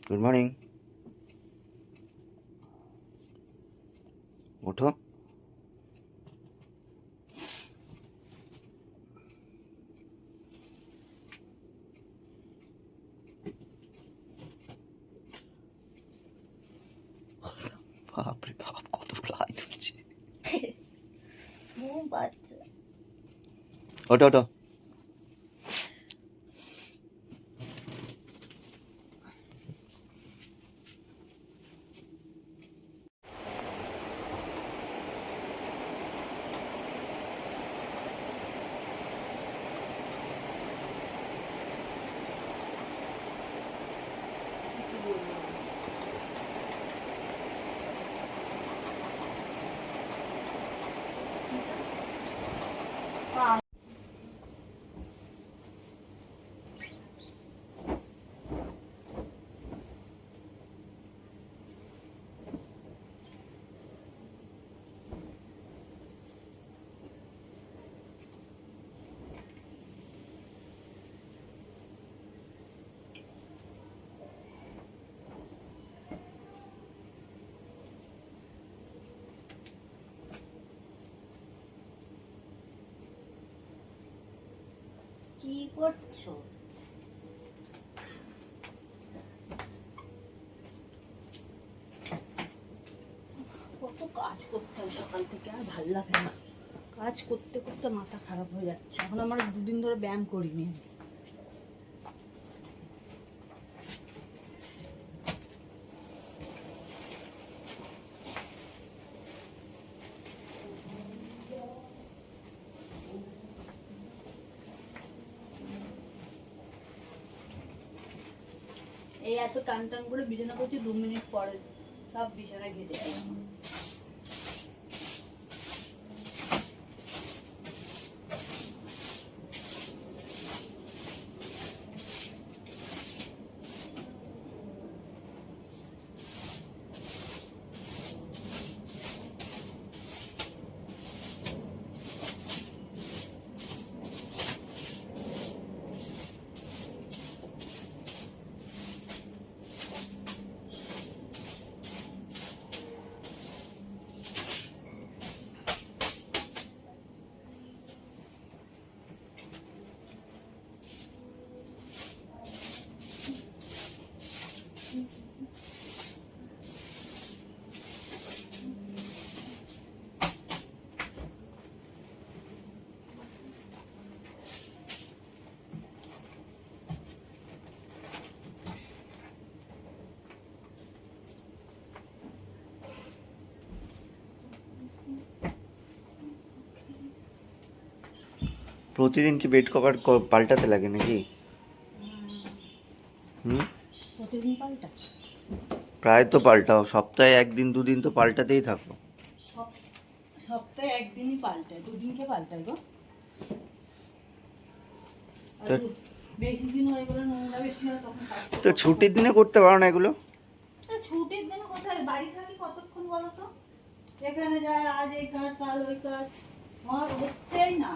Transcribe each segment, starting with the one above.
Good morning. ওঠো। বাপরে বাপ, কতগুলো হাই তুলছে। ওঠো ওঠো। কি করছো? কত কাজ করতে হয় সকাল থেকে, আর ভাল লাগে না। কাজ করতে করতে মাথা খারাপ হয়ে যাচ্ছে। এখন আমার 2 দিন ধরে ব্যায়াম করিনি। এই এত টান টান করে বিছানা করছি, 2 মিনিট পরে সব বিছানা ঘেটে যায়। প্রতিদিন কি বেড কভার পাল্টাতে লাগে নাকি? প্রতিদিন পাল্টা? প্রায় তো পাল্টাও, সপ্তাহে 1 দিন 2 দিন তো পাল্টাতেই থাকো। সপ্তাহে একদিনই পাল্টায়, 2 দিনকে পাল্টায় গো। আর বেশি দিন হয়ে গেলে নোংরা বেশি হয়, তখন তো ছুটির দিনে করতে পারো না এগুলো? ছুটির দিনে কোথায় বাড়ি থাকি কতক্ষণ বলো তো? এখানে যায়, আজ এই কাজ কাল ওই কাজ, আমার হচ্ছেই না।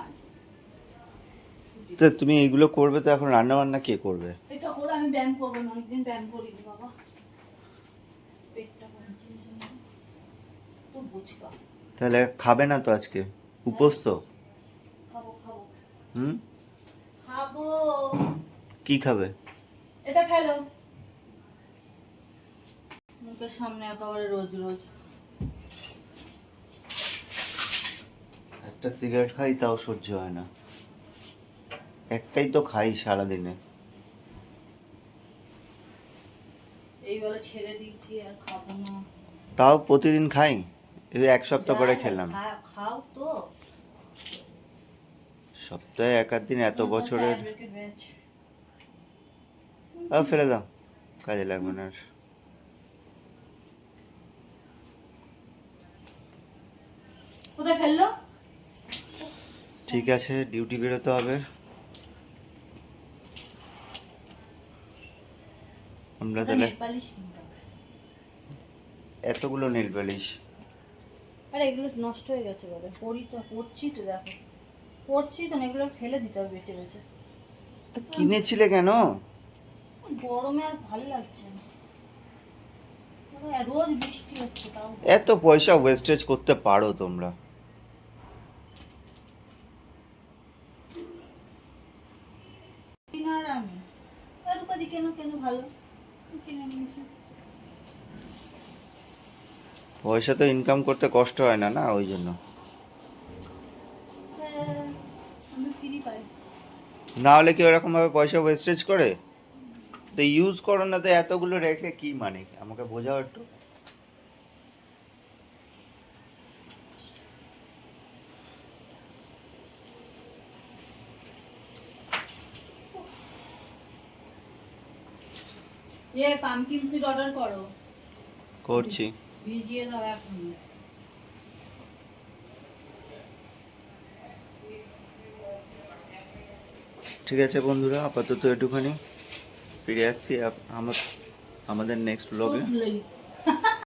তো তুমি এইগুলো করবে, তো এখন রান্না বান্না কে করবে? এটা করে আমি ব্যায়াম করবো না, অনেকদিন ব্যায়াম করিনি বাবা। পেটটা কমছে তো বুঝকা। তাহলে খাবে না তো আজকে? উপোস তো? খাবো খাবো। হুম, খাবো। কি খাবে? এটা ফেলো মুখের সামনে একেবারে রোজ রোজ। একটা সিগারেট খাই তাও সহ্য হয় না, একটাই তো খাই সারাদিনে। এই বলে ছেড়ে দিচ্ছি আর খাবো না। তাও প্রতিদিন খাই, এই 1 সপ্তাহ করে খেলাম। খাও তো। সপ্তাহে 1 আধ দিন এত বছরের। ফেলে দাও, কাজে লাগবে না আর। কোথায় ফেললো? ঠিক আছে, ডিউটি বেরোতে হবে। আমরা তাহলে এতগুলো নেল পালিশ। আরে এগুলো নষ্ট হয়ে গেছে বলে, পড়ছি তো, দেখো পড়ছি তো, এগুলো ফেলে দিতে হবে বেঁচে বেঁচে। তা কিনেছিলে কেন? গরমে আর ভালো লাগছে না। রোজ বৃষ্টি হচ্ছে তাও এত পয়সা ওয়েস্টেজ করতে পারো তোমরা? কিনা আর আমি আর উপাধি কেন কেন ভালো কিনে নিয়েছি। পয়সা তো ইনকাম করতে কষ্ট হয় না, না ওই জন্য। হ্যাঁ, আমি ফ্রি পাই। না হলে কি ওরকম ভাবে পয়সা ওয়েস্টেজ করে? তো ইউজ করো না, তো এতগুলো রেখে কি মানে, আমাকে বোঝাও একটু। পামকিন সিড অর্ডার করো। করছি। ভিজিয়ে দাও এখন। ঠিক আছে বন্ধুরা, আপাতত একটুখানি ফিরে আসছি আমাদের নেক্সট ব্লগে। খুব late।